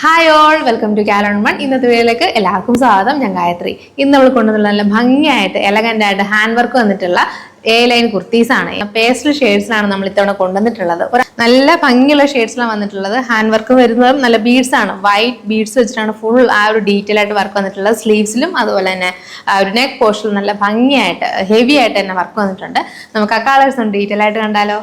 Hi all, welcome to കാലൺ1. ഇന്നത്തെ വീഡിയോയിലേക്ക് എല്ലാവർക്കും സ്വാഗതം. ഞാൻ ഗായത്രി. ഇന്ന് നമ്മൾ കൊണ്ടുവന്നുള്ള നല്ല ഭംഗിയായിട്ട് എലഗന്റ് ആയിട്ട് ഹാൻഡ് വർക്ക് വന്നിട്ടുള്ള ലൈൻ കുർത്തീസ് ആണ്. പേസ്റ്റൽ ഷെയ്ഡ്സിലാണ് നമ്മൾ ഇത്തവണ കൊണ്ടുവന്നിട്ടുള്ളത്. നല്ല ഭംഗിയുള്ള ഷെയ്ഡ്സിലാണ് വന്നിട്ടുള്ളത്. ഹാൻഡ് വർക്ക് വരുന്നതും നല്ല ബീഡ്സ് ആണ്, വൈറ്റ് ബീഡ്സ് വെച്ചിട്ടാണ് ഫുൾ ആ ഒരു ഡീറ്റെയിൽ ആയിട്ട് വർക്ക് വന്നിട്ടുള്ളത്. സ്ലീവ്സിലും അതുപോലെ തന്നെ ഒരു നെക്ക് പോർഷനിലും നല്ല ഭംഗിയായിട്ട് ഹെവി ആയിട്ട് തന്നെ വർക്ക് വന്നിട്ടുണ്ട്. നമുക്ക് ആ കളേഴ്സ് ഒന്ന് ഡീറ്റെയിൽ ആയിട്ട് കണ്ടാലോ.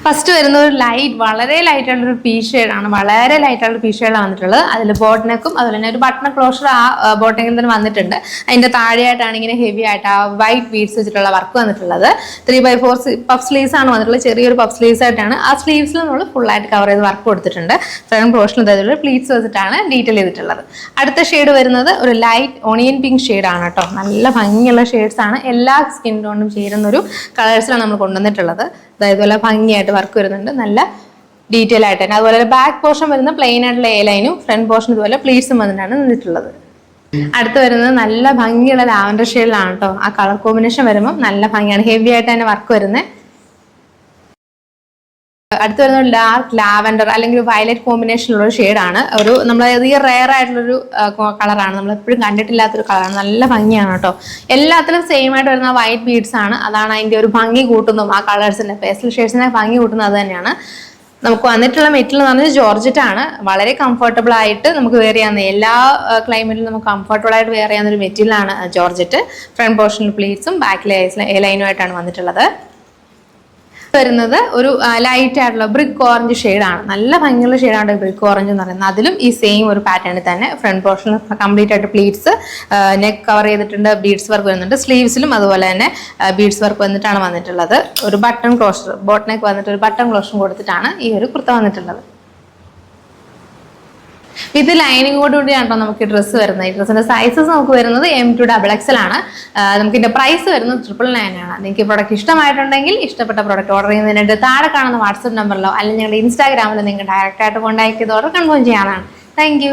ഫസ്റ്റ് വരുന്ന ഒരു വളരെ ലൈറ്റ് ആയിട്ടുള്ള പീ ഷെയ്ഡാണ്. വളരെ ലൈറ്റ് ആയിട്ടുള്ള പീ ഷെയ്ഡാണ് വന്നിട്ടുള്ളത്. അതിൽ ബോട്ട് നെക്കും അതുപോലെ തന്നെ ഒരു ബട്ടൺ ക്ലോഷർ ആ ബോട്ട് നെക്കിൽ തന്നെ വന്നിട്ടുണ്ട്. അതിന്റെ താഴെയായിട്ടാണ് ഇങ്ങനെ ഹെവി ആയിട്ട് ആ വൈറ്റ് ബീഡ്സ് വെച്ചിട്ടുള്ള വർക്ക് വന്നിട്ടുള്ളത്. 3/4 പഫ് സ്ലീവ്സ് ആണ് വന്നിട്ടുള്ളത്. ചെറിയൊരു പഫ് സ്ലീവ്സ് ആയിട്ടാണ്. ആ സ്ലീവ്സിൽ നമ്മൾ ഫുൾ ആയിട്ട് കവർ ചെയ്ത് വർക്ക് കൊടുത്തിട്ടുണ്ട്. ഫ്രണ്ട് പോർഷനിൽ ഇതേപോലെ പ്ലീറ്റ്സ് വെച്ചിട്ടാണ് ഡീറ്റെയിൽ ചെയ്തിട്ടുള്ളത്. അടുത്ത ഷെയ്ഡ് വരുന്നത് ഒരു ലൈറ്റ് ഓണിയൻ പിങ്ക് ഷെയ്ഡാണ് കേട്ടോ. നല്ല ഭംഗിയുള്ള ഷെയ്ഡ്സ് ആണ്. എല്ലാ സ്കിൻ ടോണും ചേരുന്ന ഒരു കളേഴ്സിലാണ് നമ്മൾ കൊണ്ടുവന്നിട്ടുള്ളത്. ഇതുപോലെ ഭംഗിയായിട്ട് വർക്ക് വരുന്നുണ്ട്, നല്ല ഡീറ്റെയിൽ ആയിട്ട് തന്നെ. അതുപോലെ ബാക്ക് പോർഷൻ വരുന്ന പ്ലെയിൻ ആയിട്ടുള്ള എ ലൈനും ഫ്രണ്ട് പോർഷൻ ഇതുപോലെ പ്ലീറ്റ്സും വന്നിട്ടാണ് നിന്നിട്ടുള്ളത്. അടുത്ത് വരുന്നത് നല്ല ഭംഗിയുള്ള ലാവൻഡർ ഷെയ്ഡിലാണ് കേട്ടോ. ആ കളർ കോമ്പിനേഷൻ വരുമ്പോൾ നല്ല ഭംഗിയാണ്, ഹെവി ആയിട്ട് തന്നെ വർക്ക് വരുന്നത്. അടുത്ത് വരുന്നത് ഡാർക്ക് ലാവൻഡർ അല്ലെങ്കിൽ വയലറ്റ് കോമ്പിനേഷനുള്ള ഒരു ഷെയ്ഡാണ്. ഒരു നമ്മൾ റെയർ ആയിട്ടുള്ളൊരു കളറാണ്, നമ്മൾ എപ്പോഴും കണ്ടിട്ടില്ലാത്തൊരു കളറാണ്. നല്ല ഭംഗിയാണ് കേട്ടോ. എല്ലാത്തിലും സെയിം ആയിട്ട് വരുന്ന വൈറ്റ് ബീഡ്സ് ആണ്. അതാണ് അതിന്റെ ഒരു ഭംഗി കൂട്ടുന്നതും. ആ കളേഴ്സിന്റെ പേസ്റ്റൽ ഷെയ്ഡ്സിനെ ഭംഗി കൂട്ടുന്നത് അത് തന്നെയാണ്. നമുക്ക് വന്നിട്ടുള്ള മെറ്റീരിയൽ എന്ന് പറഞ്ഞാൽ ജോർജറ്റ് ആണ്. വളരെ കംഫർട്ടബിൾ ആയിട്ട് നമുക്ക് വെയർ ചെയ്യാവുന്ന, എല്ലാ ക്ലൈമറ്റിലും നമുക്ക് കംഫർട്ടബിൾ ആയിട്ട് വെയർ ചെയ്യാവുന്ന ഒരു മെറ്റീരിയൽ ആണ് ജോർജറ്റ്. ഫ്രണ്ട് പോർഷനിൽ പ്ലീറ്റ്സും ബാക്കിലെ എ ലൈനുമായിട്ടാണ് വന്നിട്ടുള്ളത്. വരുന്നത് ഒരു ലൈറ്റ് ആയിട്ടുള്ള ബ്രിക്ക് ഓറഞ്ച് ഷെയ്ഡാണ്. നല്ല ഭംഗിയുള്ള ഷെയ്ഡാണ് ബ്രിക്ക് ഓറഞ്ച് എന്ന് പറയുന്നത്. അതിലും ഈ സെയിം ഒരു പാറ്റേണിൽ തന്നെ ഫ്രണ്ട് പോർഷനിൽ കംപ്ലീറ്റ് ആയിട്ട് പ്ലീറ്റ്സ്, നെക്ക് കവർ ചെയ്തിട്ടുണ്ട്, ബീഡ്സ് വർക്ക് വരുന്നുണ്ട്. സ്ലീവ്സിലും അതുപോലെ തന്നെ ബീഡ്സ് വർക്ക് വന്നിട്ടാണ് വന്നിട്ടുള്ളത്. ഒരു ബട്ടൺ ക്ലോഷർ, ബോട്ട് നെക്ക് വന്നിട്ട് ഒരു ബട്ടൺ ക്ലോഷർ കൊടുത്തിട്ടാണ് ഈ ഒരു കുർത്ത വന്നിട്ടുള്ളത്. ഇത് ലൈനിങ്ങോട് കൂടിയാണ് നമുക്ക് ഡ്രസ്സ് വരുന്നത്. ഈ ഡ്രസ്സിന്റെ സൈസസ് നമുക്ക് വരുന്നത് M to XXL ആണ്. നമുക്ക് ഇതിന്റെ പ്രൈസ് വരുന്നത് 999 ആണ്. നിങ്ങൾക്ക് ഈ പ്രോഡക്റ്റ് ഇഷ്ടമായിട്ടുണ്ടെങ്കിൽ ഇഷ്ടപ്പെട്ട പ്രോഡക്റ്റ് ഓർഡർ ചെയ്യുന്നതിനായിട്ട് താഴെ കാണുന്ന വാട്സ്ആപ്പ് നമ്പറിലോ അല്ലെങ്കിൽ ഞങ്ങളുടെ ഇൻസ്റ്റാഗ്രാമിലോ നിങ്ങൾ ഡയറക്റ്റ് ആയിട്ട് കോൺടാക്ട് ചെയ്ത് ഓർഡർ കൺഫേം ചെയ്യാനാണ്. താങ്ക്